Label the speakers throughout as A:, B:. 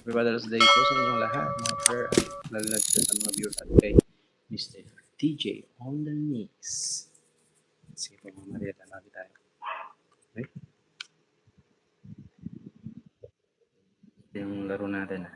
A: Father's Day po sa inyong lahat, mga prayer at lalag sa mga viewers at kay Mr. TJ on the knees. Sige po mga Maria, tanabi tayo. Okay? Ito yung laro natin.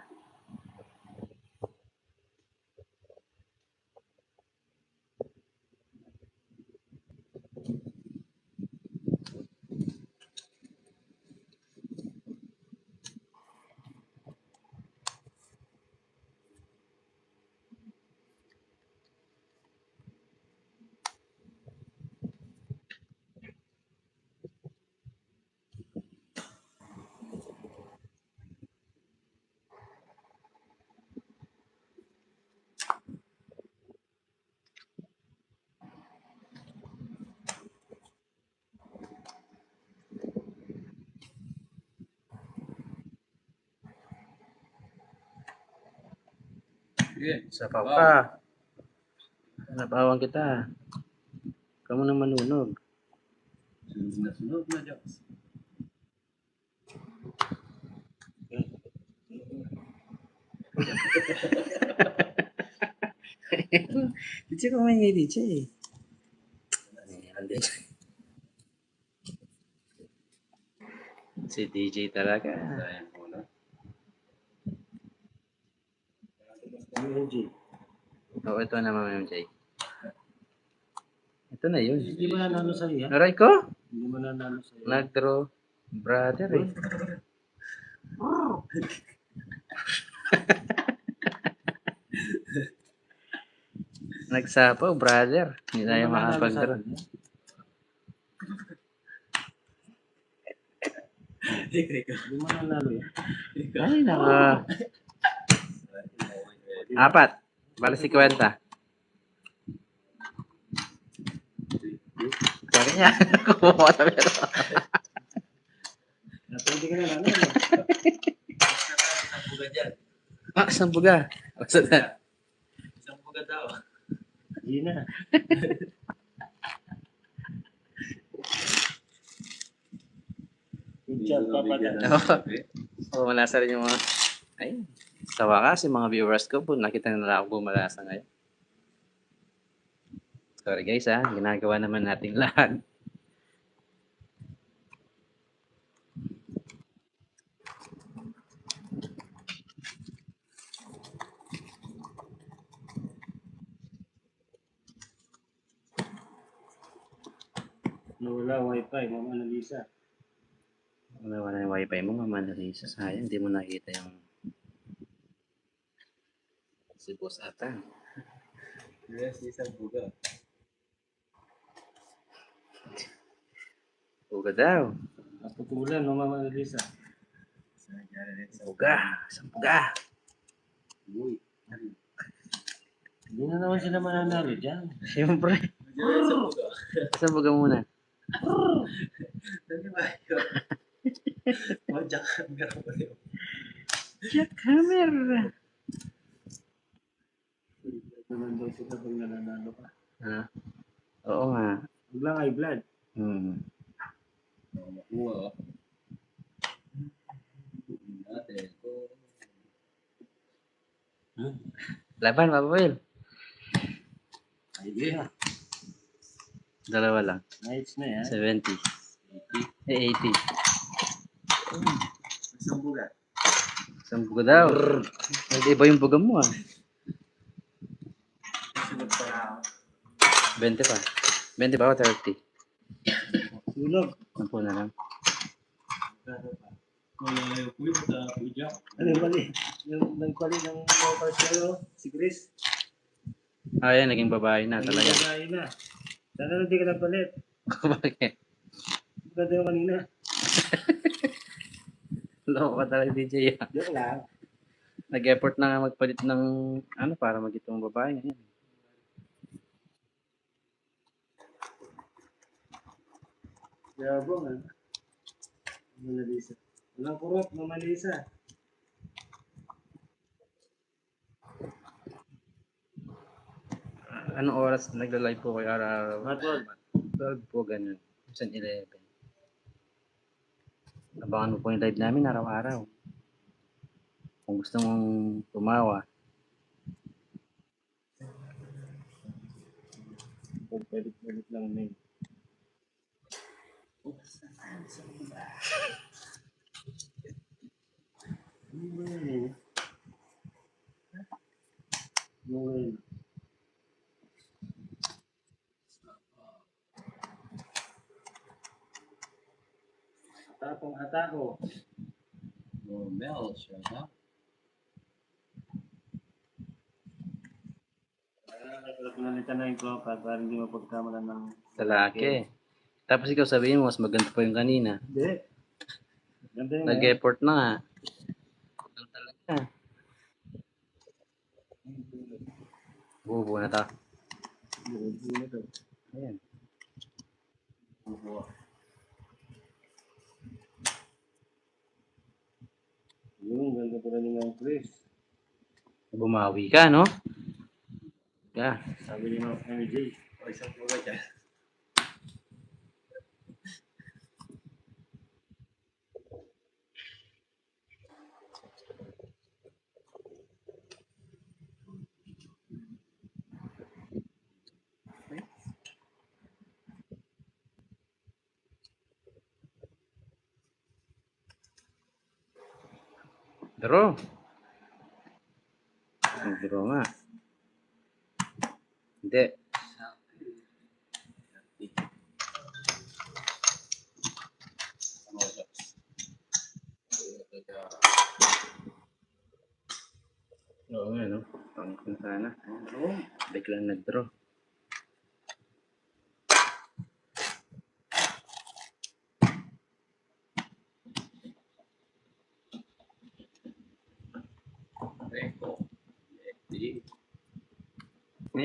A: Sa papa. Napawan kita. Kamu nang manunog.
B: Sunog na Diyos.
A: DJ ko may ngay DJ. Si DJ talaga. Oo, ito na Mama MJ. Ito na yun.
B: Hindi mo nanalo sa'yo yan?
A: Aray ko?
B: Hindi mo nanalo sa'yo.
A: Nag-draw. Brother eh. Nagsapaw, brother. Hindi tayo makapag-draw.
B: Hindi mo nanalo yan?
A: Ay, naka. 4. Bala 50. Sabi niya. Kumuha na pero.
B: Pwede ka na nanalo.
C: Sambuga dyan.
A: Isang buga.
C: Sambuga daw.
B: Hindi na. Good job, Papa Dan.
A: Oo, malasa rin yung mga. Ay, sa wakas, yung mga viewers ko po, nakita nila ako bumalasa ngayon. Sorry guys ginagawa naman nating lahat.
B: Nawala wifi, Mama Annalisa.
A: Wala yung wifi mo, Mama Annalisa. Sayang, hindi mo nakita yung si boss ata.
C: Yes, isang buga.
A: Buga daw.
B: Naputulan, no, Mama Annalisa?
A: Isang buga.
C: Uy.
B: Hindi na naman sila mananalo dyan.
A: Siyempre.
C: Isang buga.
A: Isang buga muna.
C: Dali ba yun? Oh, Jack Hammer mo yun.
A: Jackhammer.
B: Naman daw sila pag nananalo ka.
A: Oo nga.
B: Huwag lang high blood.
C: Makuha. Natin.
A: Laban, Papa Will.
B: Idea.
A: Dalawa lang.
B: Nice na yan.
A: 70. 80.
C: Isang buga.
A: Isang buga daw. Nag-iba yung buga mo 20 pa. 20 pa o 30?
B: Tulog.
A: 10 na lang.
C: Wala yung kuya. Puja.
B: Ano yung mali? Yung nagpali ng motors kayo, si Chris.
A: Yan. Naging babae na talaga.
B: Naging na. Sana hindi ka nagpalit.
A: Bakit?
B: Ganda yung kanina.
A: Loko ka talaga, DJ.
B: Joke lang.
A: Nag-effort na nga magpalit ng para magitong babae ngayon.
B: Yabong Mama Lisa. Walang kurot, Mama Lisa.
A: Anong oras nagla-live po kayo araw-araw?
B: 12.
A: 12 po, ganun. Minsan 11. Abangan mo po yung live namin araw-araw. Kung gusto mong tumawa,
B: Pagpalit-palit lang na yun. Ano ba yun? Ano ba yun? Atapong atao.
C: Mel, siya na.
B: Pinalitan na yung tropa para hindi mapagkamalan ng
A: sa laki. Tapos ikaw sabihin mo, mas maganda pa yung kanina.
B: Hindi. Ganda yun.
A: Nag-effort na nga. Kulang talaga. Bubo na ta. Ayan.
B: Bubuo. Yung ganda pala ni Mang Chris.
A: Bumawi ka, no? Yeah.
B: Sabi ni Mang MJ.
C: O, isang pura dyan.
A: Draw. Draw nga. Hindi. Oo nga, no? Pangit na sana. Biglang nag-draw.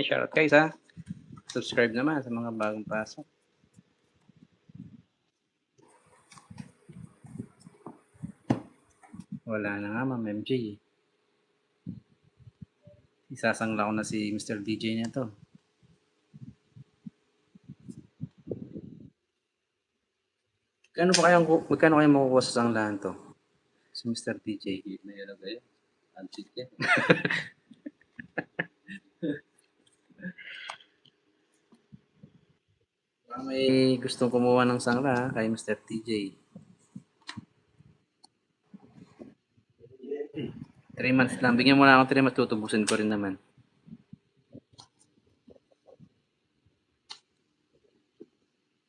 A: Shoutout guys ha. Subscribe naman sa mga bagong pasok. Wala na nga Ma'am MJ. Isasangla ko na si Mr. DJ na to. Magkano kayang makukuha sa sanglahan to? Si Mr. DJ.
C: Hindi na yun agad. Antik yan.
A: May gustong kumuha ng sangla kay Mr. TJ. 3 months lang. Bigyan mo na ako 3 months, tutubusin ko rin naman.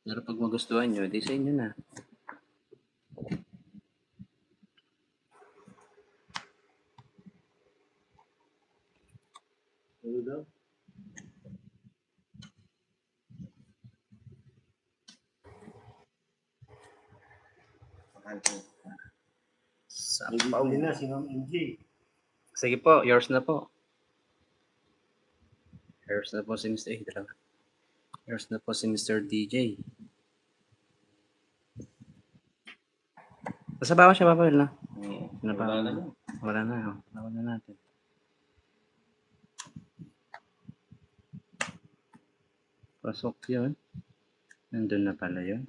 A: Pero pag magustuhan nyo, di sa inyo na.
B: Ano daw?
A: Sapaw.
B: Hindi na si Mang MJ.
A: Sige po, yours na po. Yours na po si Mr. Dalawa. Yours na po si Mr. DJ. Sa bawah siya, babawal na.
C: Wala na yun.
A: Wala na. Oh. Wala na natin. Pasok yun. Nandun na pala yun.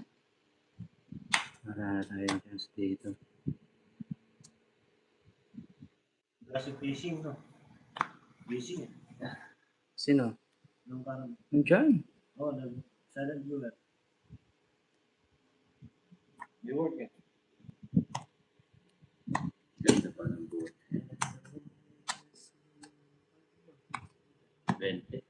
A: Wala na tayong chance dito.
B: Wala si fishing, no? Fishing.
A: Sino?
B: Nung parang,
A: Nandiyan.
B: silent viewer.
C: Viewer ka. Ganda pa ng buwan. 20.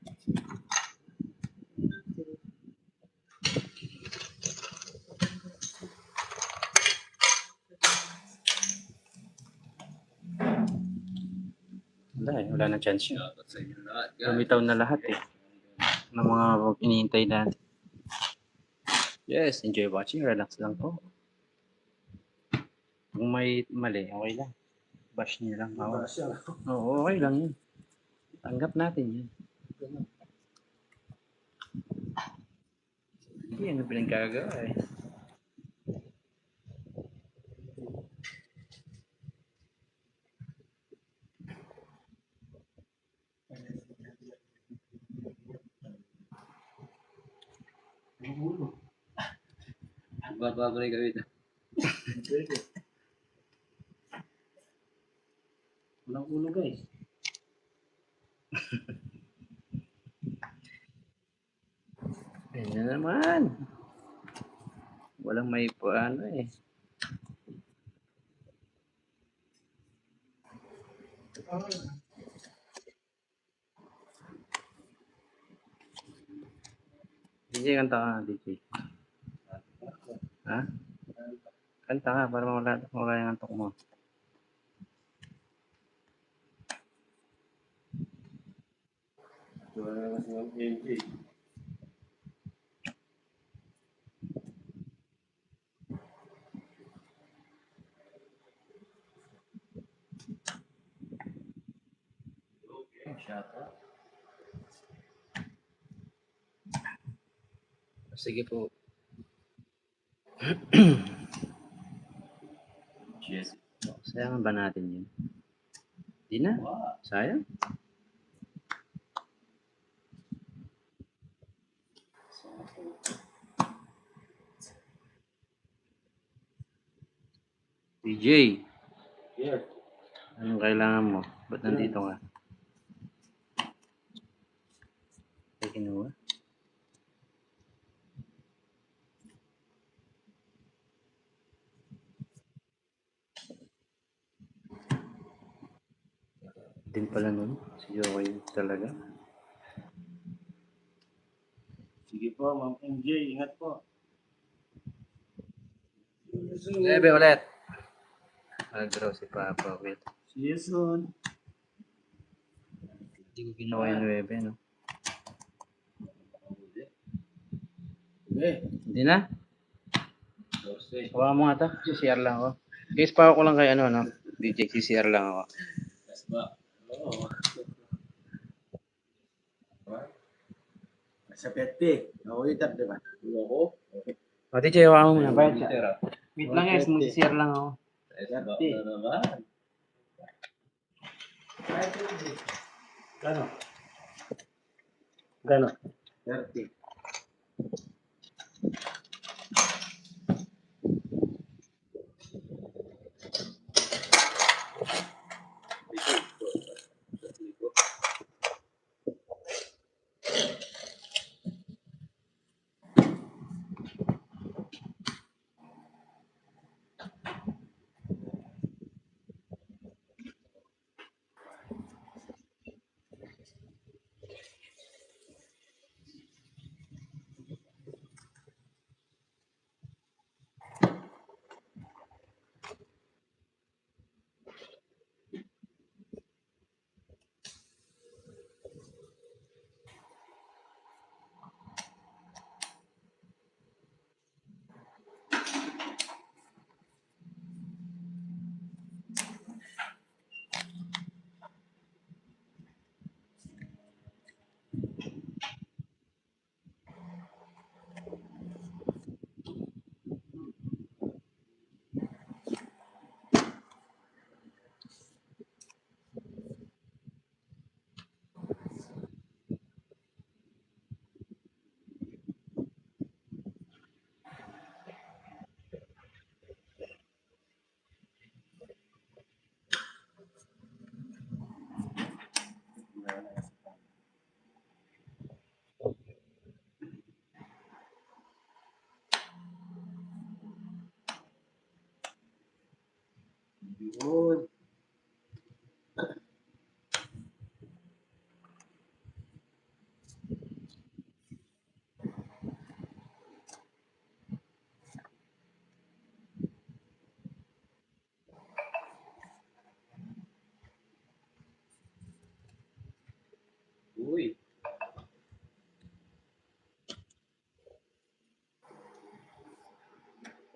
A: Wala na chance yun.
C: Shoutout sa inyo lahat.
A: Lumitaw na lahat eh. Ng mga iniintay natin. Yes, enjoy watching. Relax lang po. Kung may mali, okay lang. Bash niyo lang. Oo, okay lang yun. Tanggap natin yun. Hindi, ano pinagkagawa eh.
C: Babago rin kami ito.
B: Pwede. Walang ulo guys.
A: Ayan na naman. Walang may paano eh. DJ, kanta ka nga, DJ. Ha? Kanta ka para mawala yung antok mo.
B: Wala na kasi ng MJ.
C: Shout out.
A: Sige po.
C: Cheers.
A: Sayangan ba natin yun? Di na.
C: Wow.
A: Sayang. DJ,
B: Yeah.
A: anong kailangan mo? Ba't nandito ka? Ay, kinuha? Din pala nun. Si Jokoy talaga.
B: Sige po, Ma'am MJ. Ingat po.
A: Lebe ulit. Mag-draw si Papa Will.
B: See you soon.
A: Hindi ko ginawa yung 9, no? Hindi na? Hawa mo nga to. CCR lang ako. Guys, pa ko lang kay ano, no? DJ, CCR lang ako.
C: Yes ba? Oo.
B: Sa pete. Ako itar, di ba?
C: Ako?
A: O, DJ, hawa mo muna. Bayad siya.
C: Tira.
A: Wait lang guys, mag-CCR lang ako.
C: Yes ba? Na naman.
B: Gano? Gano? 30. Yun.
C: Uy.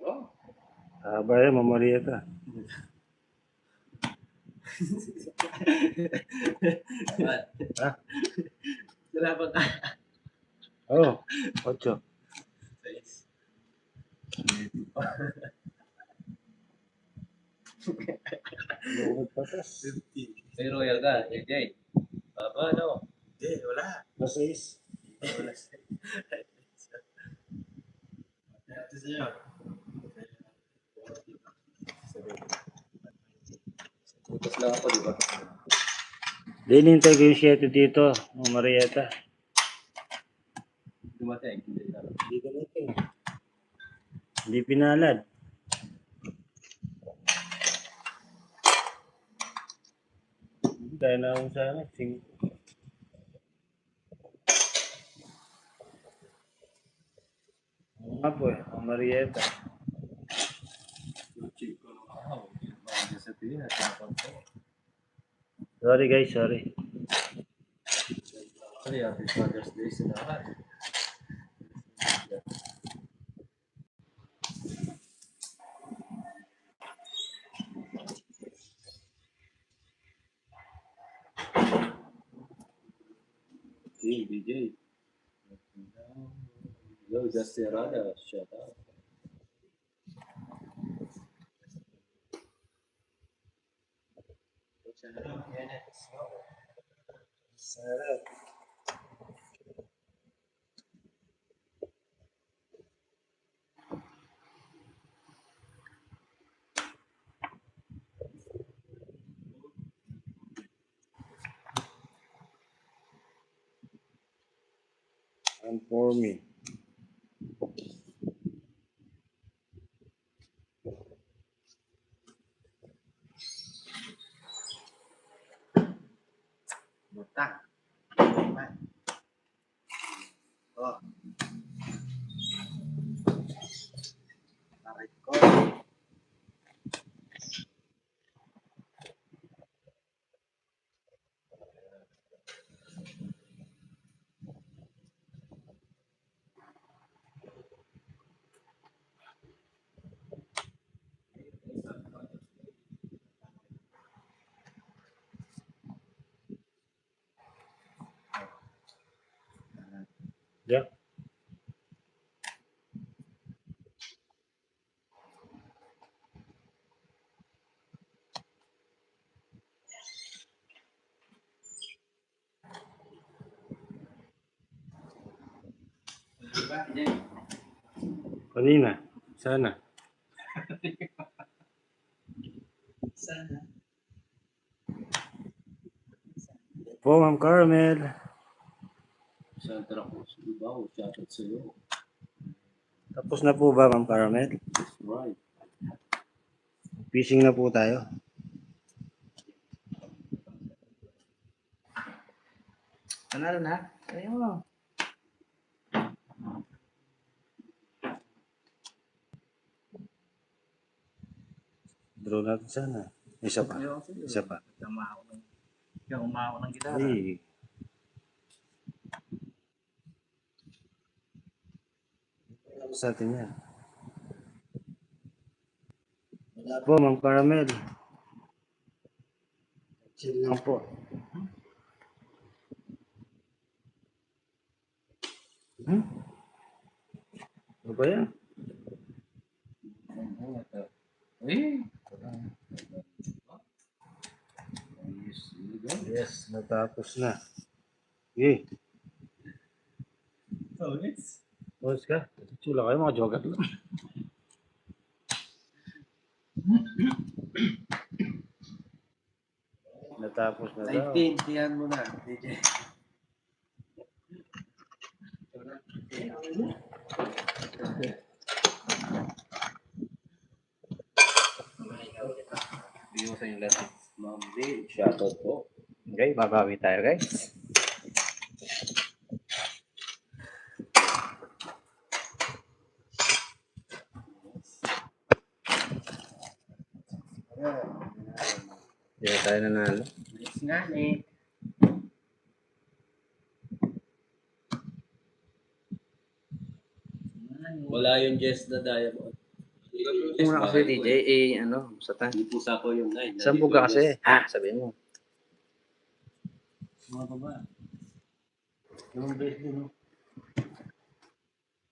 C: Oh.
B: Ba yan, mamariya ka. Ha?
C: Salamat ka.
B: Oo. 8.
C: Nice.
B: Luwag patas.
C: 50. May royal ka, AJ. Baba, no?
B: Hindi, wala. Plus 6.
C: Wala.
B: Ito sa'yo.
C: Tapos lang ako, di ba?
B: Dinintay ko yung 7 dito, o Marieta.
C: Dumating. Hindi na.
B: Hindi ko natin. Hindi pinalad. Kaya na akong sana. Oo nga po eh, o Marieta.
C: Check ko nung araw. Bakit sabihin na tinapag ko.
B: Sorry guys, sorry.
C: Sorry, Happy Father's Day sa lahat. Hey, DJ. Yo, Justin Rada, shout out.
B: Sarap. And for me.
C: Butang. Oh. Tarik ko.
B: Yeah.
C: Diba, DJ?
B: Kanina. Sana.
C: Sana.
B: Po, Ma'am Carmel.
C: Sandra Cruz, diba? Shout out sa'yo.
B: Tapos na po ba, Ma'am Carmel?
C: That's right.
B: Fishing na po tayo.
A: Panalo na? Kaya mo.
B: Draw natin sana. Isa pa. Isa pa.
A: Yung umawa ng gitara.
B: Hey. Ano sa atin yan? Wala po, Ma'am Caramel. Chill lang po. Ano ba yan?
C: Eh,
B: Yes, natapos na. Okay.
C: so it's
B: Bos ka? Chula kayo mga jogat lang. Natapos na daw.
C: naintindihan mo na, DJ. Biyo sa yung lahat. Ma'am Lee, shout out po.
A: Okay, babawi tayo guys. Hindi na tayo nanalo.
C: Nice nga eh. Wala yung guest na diamond.
A: Muna kasi DJ, ano, sa tan.
C: Hindi po sa ako yung 9.
A: Saan po ka kasi? Ha? Sabihin mo.
B: Mga baba. Yung base din, no?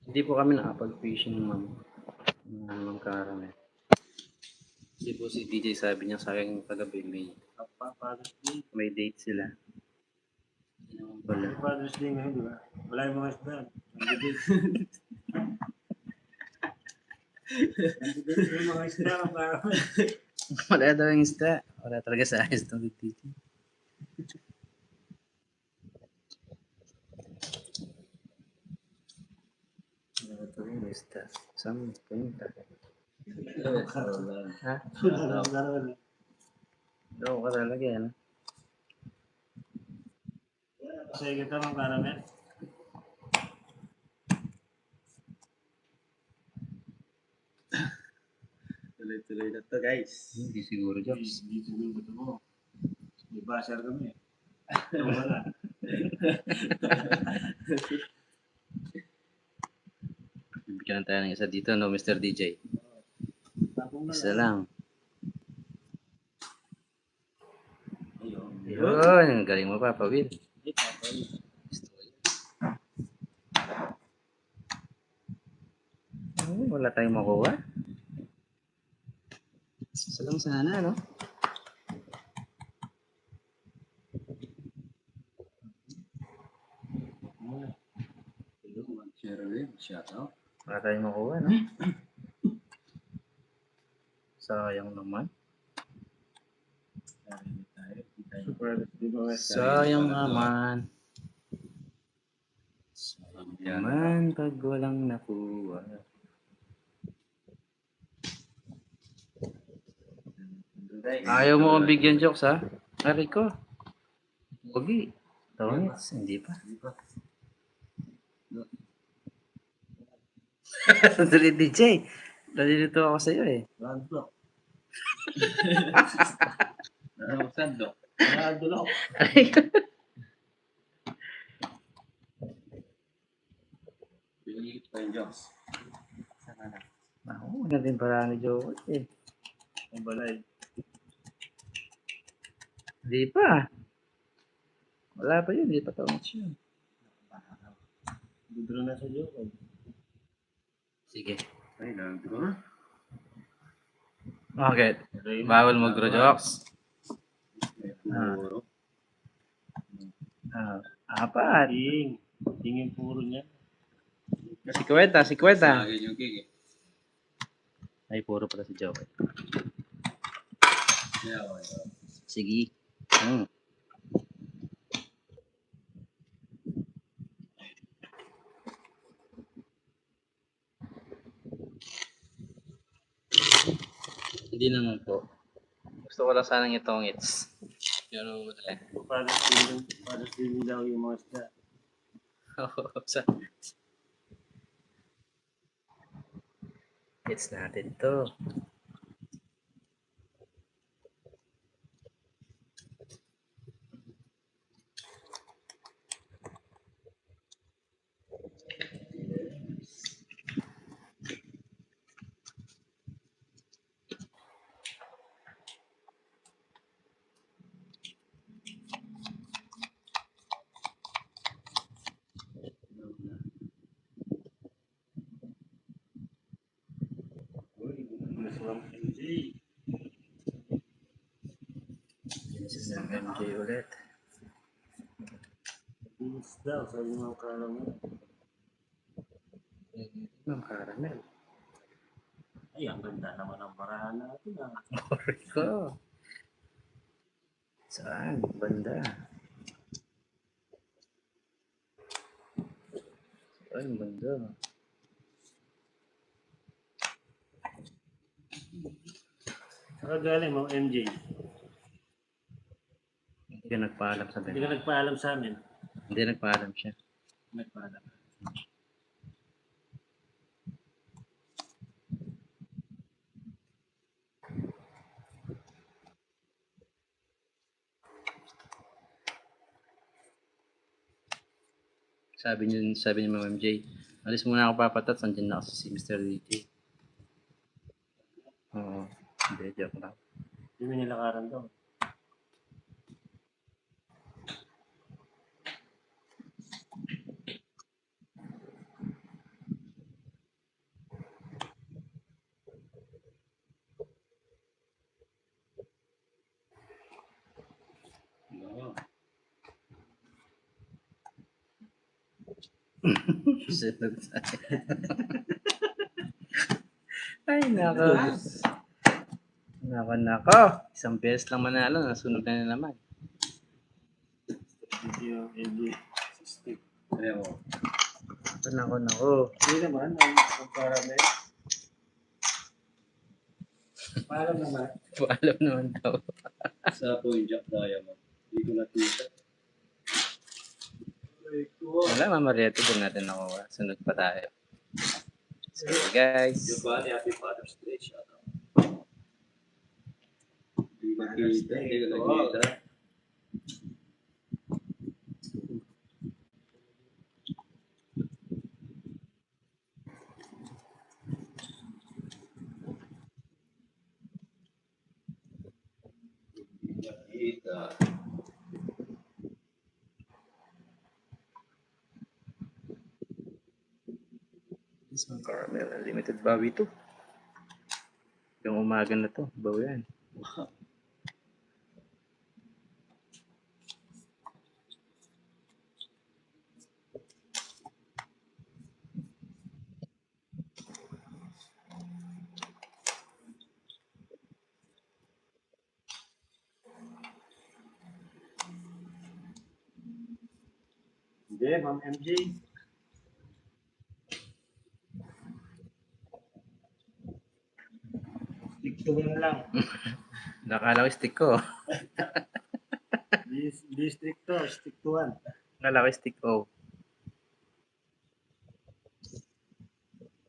A: Hindi po kami nakapag-fishing, ma'am. Ma'am Caramel. Hindi po si DJ sabi niya sa akin kagabi
B: Father's Day.
A: may date sila. Hindi naman pala.
B: Father's Day ngayon, di ba? Wala yung mga isda. Nandito yung mga isda, Ma'am Caramel.
A: Wala daw yung isda. Wala talaga sa ayos itong dito. Wala talaga yung isda. Saan punta? Ha? Daw ka talaga yan.
B: Sige kita ng karamel.
C: Tuloy-tuloy na to, guys.
A: Hindi siguro, Jobs.
B: Hindi siguro gusto mo. May basher kami. Wala.
A: Bibigyan tayo ng isa dito, no, Mr. DJ? Isa lang. Yun, galing mo pa, Pawil. Wala tayong makuha. Isa lang sana, no? Wala tayong makuha, no? Sayang naman. Sayang naman. Sayang naman pag walang nakuha. Ayaw mo kong bigyan, Jokes, ha? Aray ko. Pogi. Tawangits. Hindi pa. Sandali, DJ. Nalilito ako sa'yo, eh.
B: Round block.
C: Sandok.
B: Round.
A: Aray ko.
C: Pinigit pa yung Jones.
A: Ako, wala din pala ni Jokes, eh.
B: Ang balay.
A: Hindi pa. Wala pa yun. Hindi pa tawangits yun.
B: Dudro na sa Joko.
A: Sige.
C: Ay, nandito na.
A: Bakit? Bawal mag-Jokes. Apat.
B: Ting. Tingin puro niya.
A: Si Kweta.
C: Sagin yung king eh.
A: Ay, puro pala si Joker.
C: Yeah,
A: Sige. Hindi naman po. Gusto ko lang sanang itongits. Pero wala.
B: Para sinin daw yung mga isda.
A: It's natin to. This is MJ ulit.
B: Bilis daw, sabi ng karamel.
A: Ng caramel.
B: Ay, ang ganda naman ang parahan natin.
A: Rico. Saan? Banda. Saan banda?
B: Saka galing mo, MJ.
A: Hindi ka nagpaalam sa
B: Hindi ka nagpaalam sa amin.
A: Hindi nagpaalam siya.
B: Nagpaalam.
A: Sabi niya Ma'am MJ, alis muna ako papatat, nandiyan na kasi si Mr. DJ. Oo, hindi, joke lang.
B: Hindi mo nilakaran daw.
A: Ay, nako. Nako. Isang beses lang manalo, nasunod na naman.
B: Video, hindi. Stick. Kaya mo.
A: Nako.
B: Hindi naman, ang caramel. Parang naman.
A: Paalam naman daw.
B: Sa Point Jack Diamond. Hindi ko nakita.
A: Wala, Mama Marieta, doon natin nakuha. Sunod pa tayo. So, guys.
B: Giovanni, happy Father's Day. Shout out. Hindi nakita. Hindi ko nakita. Nakita.
A: This one, Caramel Unlimited. Bawi to. Yung umaga na to. Bawi yan.
B: Hindi, Ma'am MJ. Stick to one lang.
A: Nakala ko stick ko.
B: Di stick to, stick to one.
A: Nakala ko stick ko.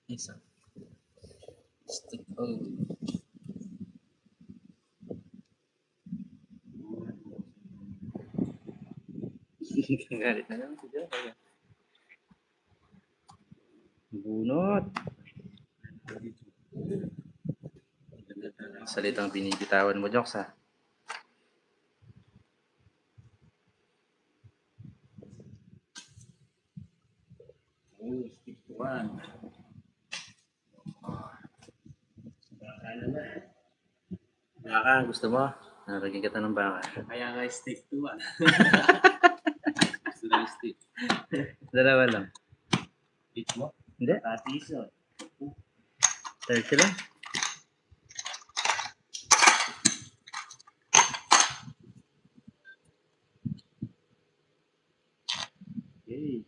A: Isa. Stick ko. Galit na lang si Joe. Bunot. Salitang binibitawan mo, Jokes, ha?
B: Oh, stick to one.
A: Baka, gusto mo? Naragyan kita ng baka.
B: Kaya nga stick to one. Gusto na yung stick.
A: Dalawa lang.
B: Each mo?
A: Hindi,
B: Atiso.
A: 30 lang.
B: Okay.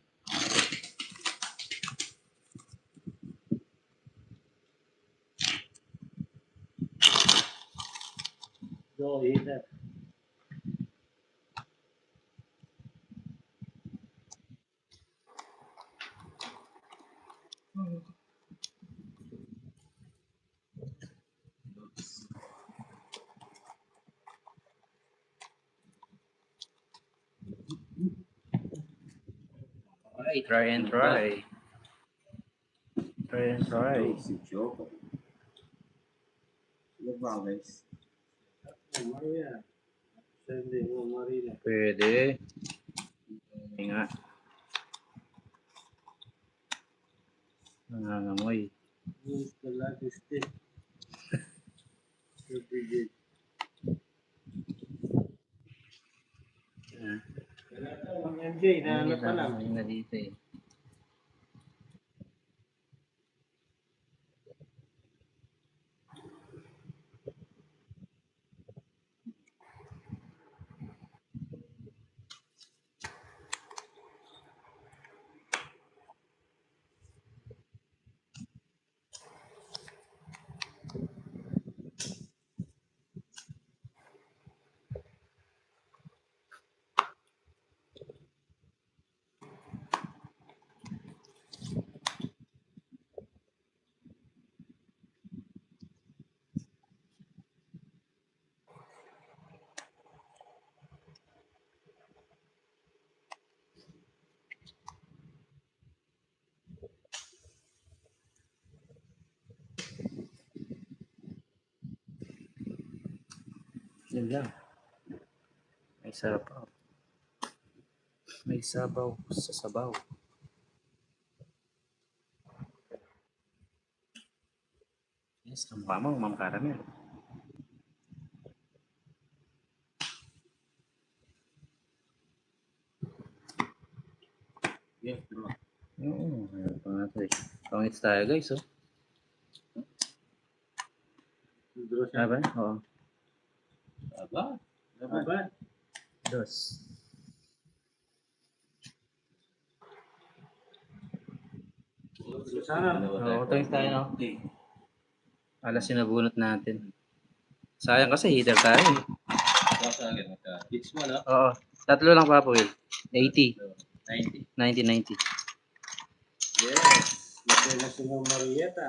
B: Go, hit that.
A: Okay, try and try. Try and try.
B: Si Joe. Ano ba, guys? Maria. Sende mo, Marina.
A: Pwede. Hindi nga. Nangangamoy.
B: Who's the lucky stick? So big. Ang MJ, nahanap pa lang.
A: Hindi na dito eh. Yun lang. May sabaw. May sabaw sa sabaw. Yes, kamukha mo, Ma'am Caramel.
B: Yeah, bro.
A: Oo, ayun pa nga to eh. Pangits tayo guys, oh.
B: Draw siya.
A: Aba? Oo.
C: Aba.
B: Laban.
A: Dos.
B: Sana.
A: Oo, tuwing tayo, no? Alas sinabunot natin. Sayang kasi heater tayo.
C: Sa akin, hits mo, no?
A: Oo. Tatlo lang pa po, Will. 80.
C: 90.
A: 90, 90.
B: Yes. Ito na si Marieta.